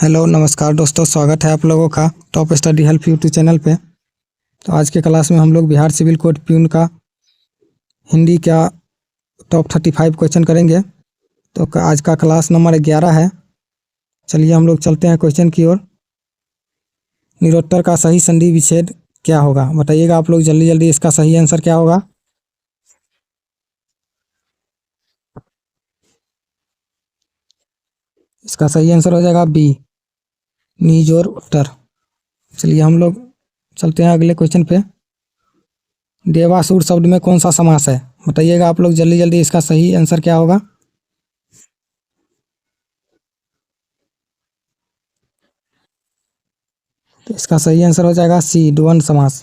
Hello नमस्कार दोस्तों, स्वागत है आप लोगों का top study help YouTube channel पे। तो आज के क्लास में हम लोग बिहार सिविल कोड प्यून का हिंदी का टॉप 35 क्वेश्चन करेंगे। तो आज का क्लास नंबर 11 है। चलिए हम लोग चलते हैं क्वेश्चन की ओर। निरुत्तर का सही संधि विच्छेद क्या होगा? बताइएगा आप लोग जल्दी जल्दी, इसका सही आंसर क्या होगा? इसका सही आंसर हो जाएगा बी, निजोर उत्तर। चलिए हम लोग चलते हैं अगले क्वेश्चन पे। देवासुर शब्द में कौन सा समास है? बताइएगा आप लोग जल्दी जल्दी, इसका सही आंसर क्या होगा? तो इसका सही आंसर हो जाएगा सी, द्वंद्व समास।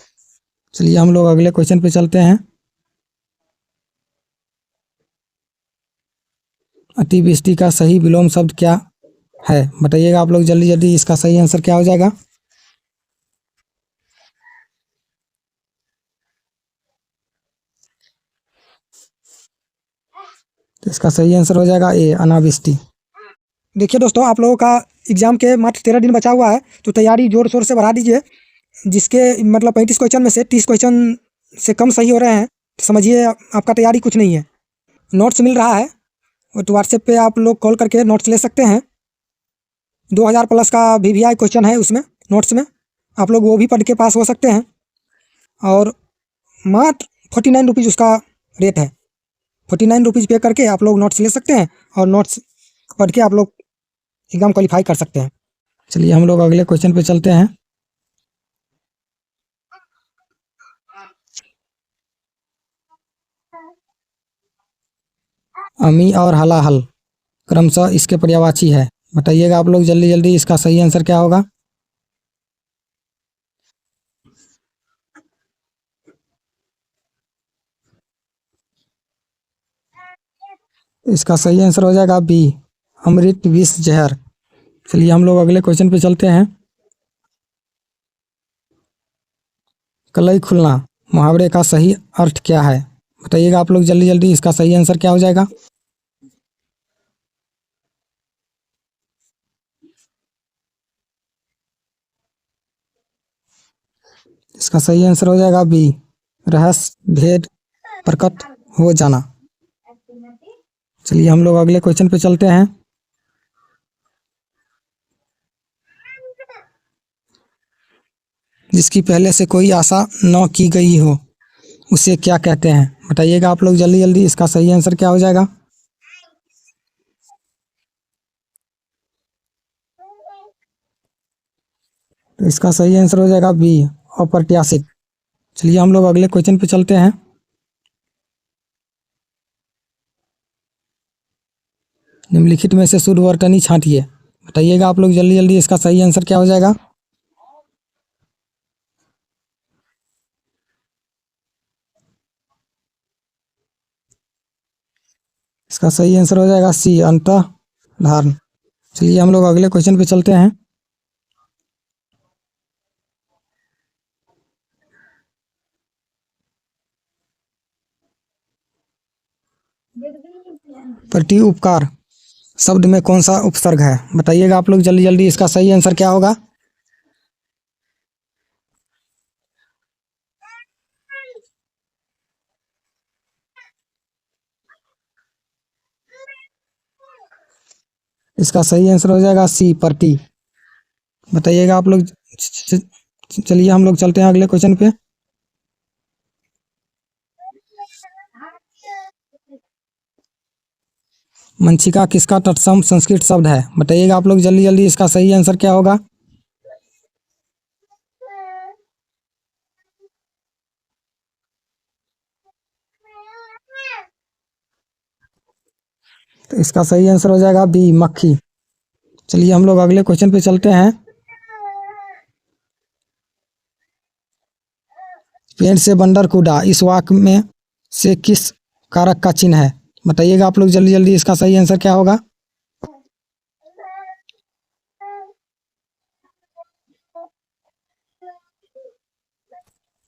चलिए हम लोग अगले क्वेश्चन पे चलते हैं। अतिवृष्टि का सही विलोम शब्द क्या है? बताइएगा आप लोग जल्दी जल्दी, इसका सही आंसर क्या हो जाएगा? तो इसका सही आंसर हो जाएगा ए, अनावृष्टि। देखिए दोस्तों, आप लोगों का एग्जाम के मात्र 13 दिन बचा हुआ है, तो तैयारी जोर शोर से बढ़ा दीजिए। जिसके मतलब 35 क्वेश्चन में से 30 क्वेश्चन से कम सही हो रहे हैं, तो समझिए आपका तैयारी कुछ नहीं है। नोट्स मिल रहा है, तो व्हाट्सएप पे आप लोग कॉल करके नोट्स ले सकते हैं। 2000 प्लस का VVI क्वेश्चन है उसमें, नोट्स में। आप लोग वो भी पढ़ के पास हो सकते हैं। और मात्र 49 रुपीज़ उसका रेट है। 49 रुपीज़ पे करके आप लोग नोट्स ले सकते हैं और नोट्स पढ़ के आप लोग एग्जाम क्वालिफाई कर सकते हैं। चलिए हम लोग अगले क्वेश्चन पे चलते हैं। अमी और हलाहल क्रमशः इसके पर्यायवाची है। बताइएगा आप लोग जल्दी जल्दी, इसका सही आंसर क्या होगा? इसका सही आंसर हो जाएगा बी, अमृत विष जहर। चलिए हम लोग अगले क्वेश्चन पे चलते हैं। कलई खुलना मुहावरे का सही अर्थ क्या है? बताइएगा आप लोग जल्दी जल्दी, इसका सही आंसर क्या हो जाएगा? इसका सही आंसर हो जाएगा बी, रहस्य भेद प्रकट हो जाना। चलिए हम लोग अगले क्वेश्चन पे चलते हैं। जिसकी पहले से कोई आशा न की गई हो उसे क्या कहते हैं? बताइएगा आप लोग जल्दी जल्दी, इसका सही आंसर क्या हो जाएगा? तो इसका सही आंसर हो जाएगा बी, अप्रत्याशित। चलिए हम लोग अगले क्वेश्चन पे चलते हैं। निम्नलिखित में से शुद्ध वर्तनी छांटिए। बताइएगा आप लोग जल्दी जल्दी, इसका सही आंसर क्या हो जाएगा? इसका सही आंसर हो जाएगा सी, अंतः धारण। चलिए हम लोग अगले क्वेश्चन पे चलते हैं। प्रति उपकार शब्द में कौन सा उपसर्ग है? बताइएगा आप लोग जल्दी जल्दी, इसका सही आंसर क्या होगा? इसका सही आंसर हो जाएगा सी, प्रति। बताइएगा आप लोग। चलिए हम लोग चलते हैं अगले क्वेश्चन पे। मंचिका किसका तत्सम संस्कृत शब्द है? बताइएगा आप लोग जल्दी जल्दी, इसका सही आंसर क्या होगा? तो इसका सही आंसर हो जाएगा बी, मक्खी। चलिए हम लोग अगले क्वेश्चन पे चलते हैं। पेड़ से बंदर कूदा इस वाक्य में से किस कारक का चिन्ह है? बताइएगा आप लोग जल्दी जल्दी, इसका सही आंसर क्या होगा?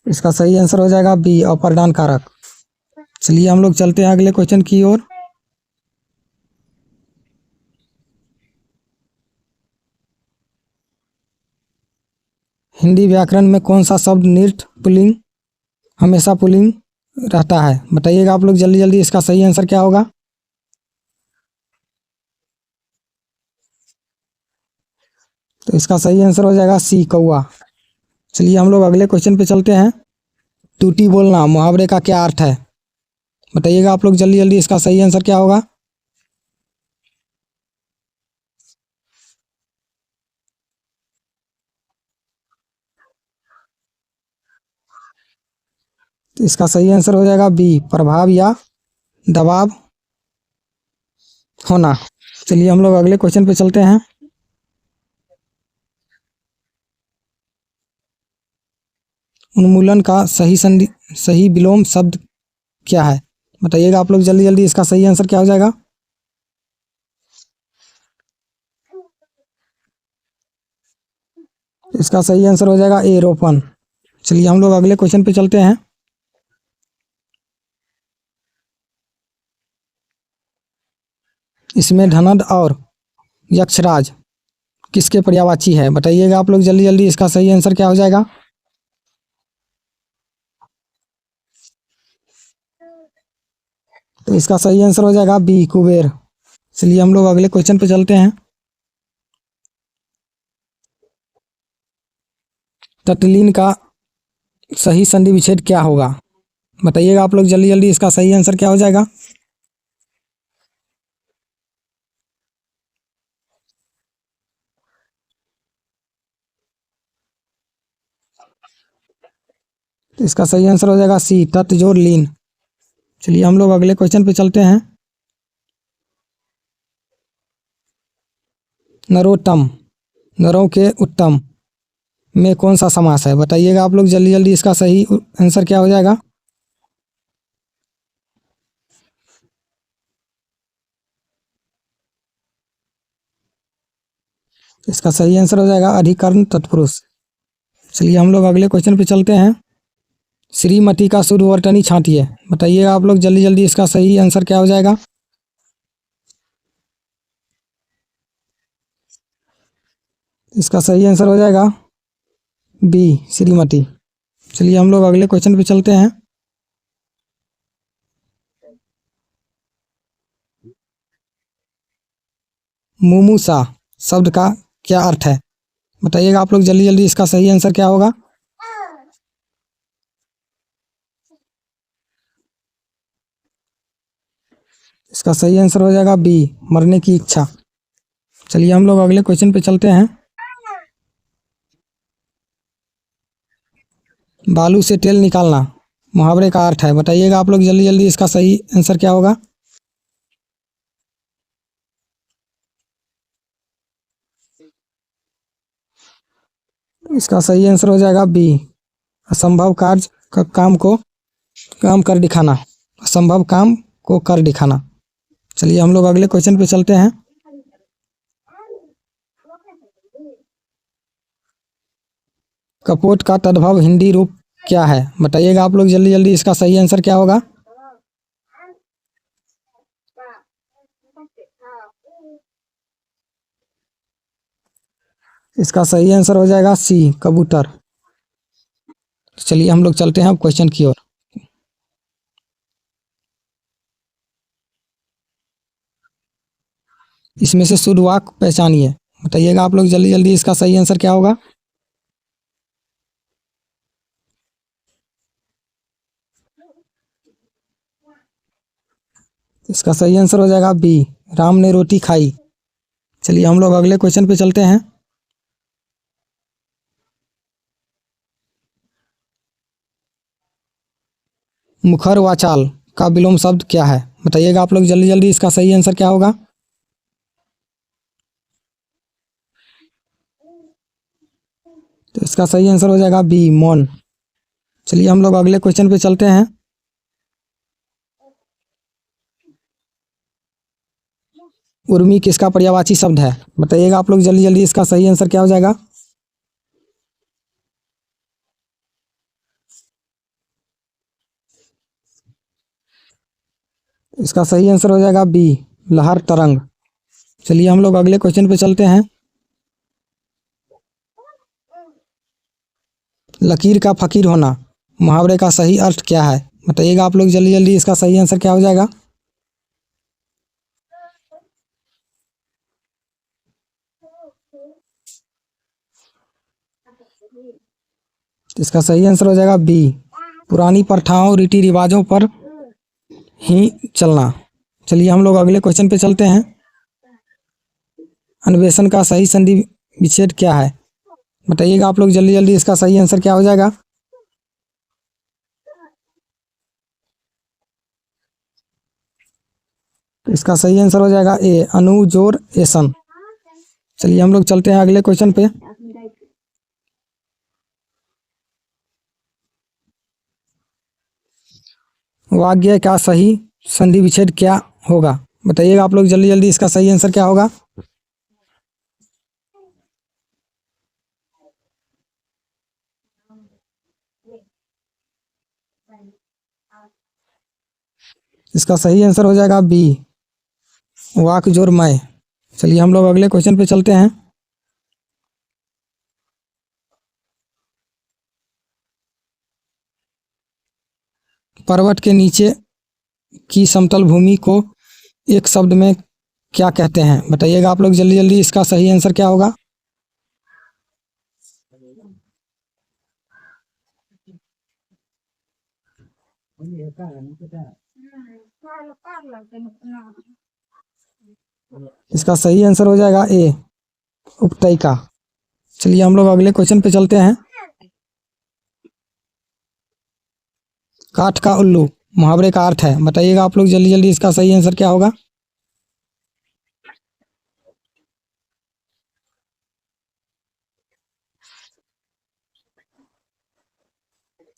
इसका सही आंसर हो जाएगा बी, अपर्दान कारक। चलिए हम लोग चलते हैं अगले क्वेश्चन की ओर। हिंदी व्याकरण में कौन सा शब्द निर्त पुल्लिंग हमेशा पुल्लिंग रहता है? बताइएगा आप लोग जल्दी जल्दी, इसका सही आंसर क्या होगा? तो इसका सही आंसर हो जाएगा सी, कौवा। चलिए हम लोग अगले क्वेश्चन पे चलते हैं। टूटी बोलना मुहावरे का क्या अर्थ है? बताइएगा आप लोग जल्दी जल्दी, इसका सही आंसर क्या होगा? तो इसका सही आंसर हो जाएगा बी, प्रभाव या दबाव होना। चलिए हम लोग अगले क्वेश्चन पे चलते हैं। उन्मूलन का सही विलोम शब्द क्या है? बताइएगा आप लोग जल्दी जल्दी, इसका सही आंसर क्या हो जाएगा? इसका सही आंसर हो जाएगा ए, रोपण। चलिए हम लोग अगले क्वेश्चन पे चलते हैं। इसमें धनद और यक्षराज किसके पर्यायवाची है? बताइएगा आप लोग जल्दी जल्दी, इसका सही आंसर क्या हो जाएगा? तो इसका सही आंसर हो जाएगा बी, कुबेर। चलिए हम लोग अगले क्वेश्चन पे चलते हैं। तटलीन का सही संधि विच्छेद क्या होगा? बताइएगा आप लोग जल्दी जल्दी, इसका सही आंसर क्या हो जाएगा? तो इसका सही आंसर हो जाएगा सी, तट जोड़ लीन। चलिए हम लोग अगले क्वेश्चन पे चलते हैं। नरोत्तम, नरों के उत्तम में कौन सा समास है? बताइएगा आप लोग जल्दी जल्दी, इसका सही आंसर क्या हो जाएगा? इसका सही आंसर हो जाएगा अधिकरण तत्पुरुष। चलिए हम लोग अगले क्वेश्चन पे चलते हैं। श्रीमती का शुरुवर्तनी छांटिए। बताइएगा आप लोग जल्दी जल्दी, इसका सही आंसर क्या हो जाएगा? इसका सही आंसर हो जाएगा बी, श्रीमती। चलिए हम लोग अगले क्वेश्चन पे चलते हैं। मुमुसा शब्द का क्या अर्थ है? बताइएगा आप लोग जल्दी जल्दी, इसका सही आंसर क्या होगा? इसका सही आंसर हो जाएगा बी, मरने की इच्छा। चलिए हम लोग अगले क्वेश्चन पे चलते हैं। बालू से तेल निकालना मुहावरे का अर्थ है। बताइएगा आप लोग जल्दी जल्दी, इसका सही आंसर क्या होगा? इसका सही आंसर हो जाएगा बी, असंभव कार्य का काम कर दिखाना, असंभव काम को कर दिखाना। चलिए हम लोग अगले क्वेश्चन पे चलते हैं। कपोत का तद्भव हिंदी रूप क्या है? बताइएगा आप लोग जल्दी जल्दी, इसका सही आंसर क्या होगा? इसका सही आंसर हो जाएगा सी, कबूतर। चलिए हम लोग चलते हैं अब क्वेश्चन की ओर। इसमें से शुद्ध वाक्य पहचानिए। बताइएगा आप लोग जल्दी जल्दी, इसका सही आंसर क्या होगा? इसका सही आंसर हो जाएगा बी, राम ने रोटी खाई। चलिए हम लोग अगले क्वेश्चन पे चलते हैं। मुखर वाचाल का विलोम शब्द क्या है? बताइएगा आप लोग जल्दी जल्दी, इसका सही आंसर क्या होगा? तो इसका सही आंसर हो जाएगा बी, मौन। चलिए हम लोग अगले क्वेश्चन पे चलते हैं। उर्मी किसका पर्यायवाची शब्द है? बताइएगा आप लोग जल्दी जल्दी, इसका सही आंसर क्या हो जाएगा? इसका सही आंसर हो जाएगा बी, लहर तरंग। चलिए हम लोग अगले क्वेश्चन पे चलते हैं। लकीर का फकीर होना मुहावरे का सही अर्थ क्या है? बताइएगा आप लोग जल्दी जल्दी, इसका सही आंसर क्या हो जाएगा? इसका सही आंसर हो जाएगा बी, पुरानी प्रथाओं रीति रिवाजों पर ही चलना। चलिए हम लोग अगले क्वेश्चन पे चलते हैं। अन्वेषण का सही संधि विच्छेद क्या है? बताइएगा आप लोग जल्दी जल्दी, इसका सही आंसर क्या हो जाएगा? इसका सही आंसर हो जाएगा ए, अनुजोर एसन। चलिए हम लोग चलते हैं अगले क्वेश्चन पे। वाग्य का सही संधि विच्छेद क्या होगा? बताइएगा आप लोग जल्दी जल्दी, इसका सही आंसर क्या होगा? इसका सही आंसर हो जाएगा बी, वाक जोर मैं। चलिए हम लोग अगले क्वेश्चन पे चलते हैं। पर्वत के नीचे की समतल भूमि को एक शब्द में क्या कहते हैं? बताइएगा आप लोग जल्दी जल्दी, इसका सही आंसर क्या होगा? इसका सही आंसर हो जाएगा ए, उपत्यका। चलिए हम लोग अगले क्वेश्चन पे चलते हैं। काठ का उल्लू मुहावरे का अर्थ है। बताइएगा आप लोग जल्दी जल्दी, इसका सही आंसर क्या होगा?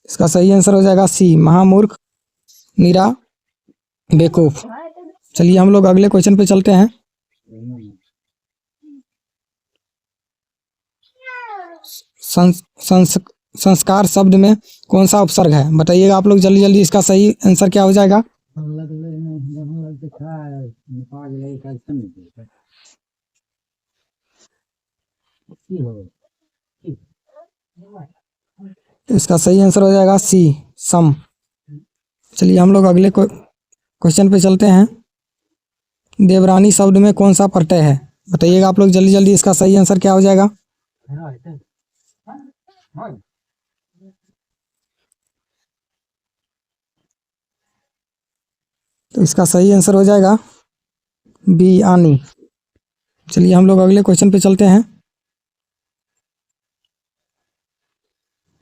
इसका सही आंसर हो जाएगा सी, महामूर्ख, नीरा, बेवकूफ। चलिए हम लोग अगले क्वेश्चन पे चलते हैं। संस्कार शब्द में कौन सा उपसर्ग है? बताइएगा आप लोग जल्दी जल्दी, इसका सही आंसर क्या हो जाएगा? इसका सही आंसर हो जाएगा सी, सम। चलिए हम लोग अगले क्वेश्चन पे चलते हैं। देवरानी शब्द में कौन सा प्रत्यय है? बताइएगा आप लोग जल्दी जल्दी, इसका सही आंसर क्या हो जाएगा? तो इसका सही आंसर हो जाएगा बी, आनी। चलिए हम लोग अगले क्वेश्चन पे चलते हैं।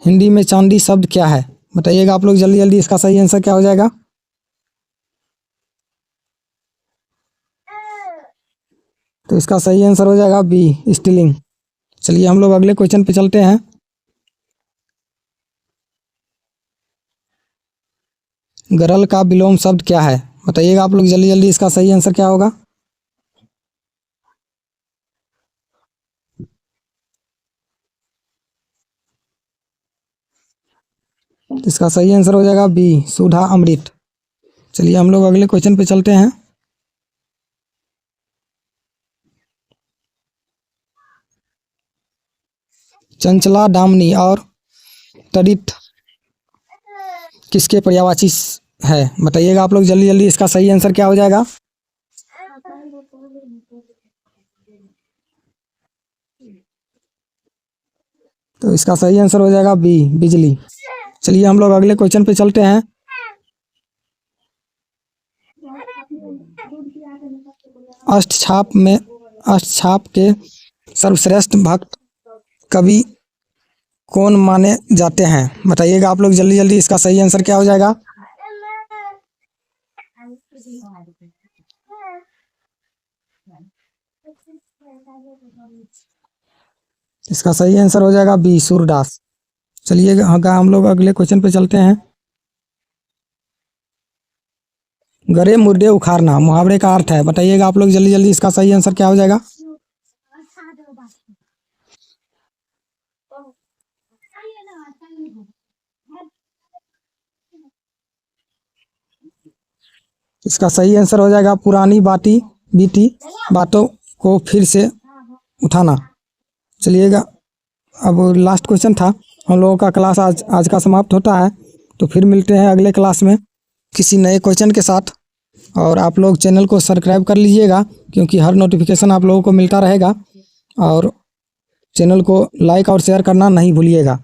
हिंदी में चांदी शब्द क्या है? बताइएगा आप लोग जल्दी जल्दी, इसका सही आंसर क्या हो जाएगा? तो इसका सही आंसर हो जाएगा बी, स्टीलिंग। चलिए हम लोग अगले क्वेश्चन पे चलते हैं। गरल का विलोम शब्द क्या है? बताइएगा आप लोग जल्दी जल्दी, इसका सही आंसर क्या होगा? इसका सही आंसर हो जाएगा बी, सुधा अमृत। चलिए हम लोग अगले क्वेश्चन पे चलते हैं। चंचला, दामनी और तड़ित किसके पर्यायवाची है? बताइएगा आप लोग जल्दी जल्दी, इसका सही आंसर क्या हो जाएगा? तो इसका सही आंसर हो जाएगा बी, बिजली। चलिए हम लोग अगले क्वेश्चन पे चलते हैं। अष्टछाप के सर्वश्रेष्ठ भक्त कवि कौन माने जाते हैं? बताइएगा आप लोग जल्दी जल्दी, इसका सही आंसर क्या हो जाएगा? इसका सही आंसर हो जाएगा बी, सूरदास। चलिए हम लोग अगले क्वेश्चन पे चलते हैं। गरे मुर्दे उखाड़ना मुहावरे का अर्थ है। बताइएगा आप लोग जल्दी जल्दी, इसका सही आंसर क्या हो जाएगा? इसका सही आंसर हो जाएगा पुरानी बीती बातों को फिर से उठाना। चलिएगा अब लास्ट क्वेश्चन था। हम लोगों का क्लास आज का समाप्त होता है। तो फिर मिलते हैं अगले क्लास में किसी नए क्वेश्चन के साथ। और आप लोग चैनल को सब्सक्राइब कर लीजिएगा, क्योंकि हर नोटिफिकेशन आप लोगों को मिलता रहेगा। और चैनल को लाइक और शेयर करना नहीं भूलिएगा।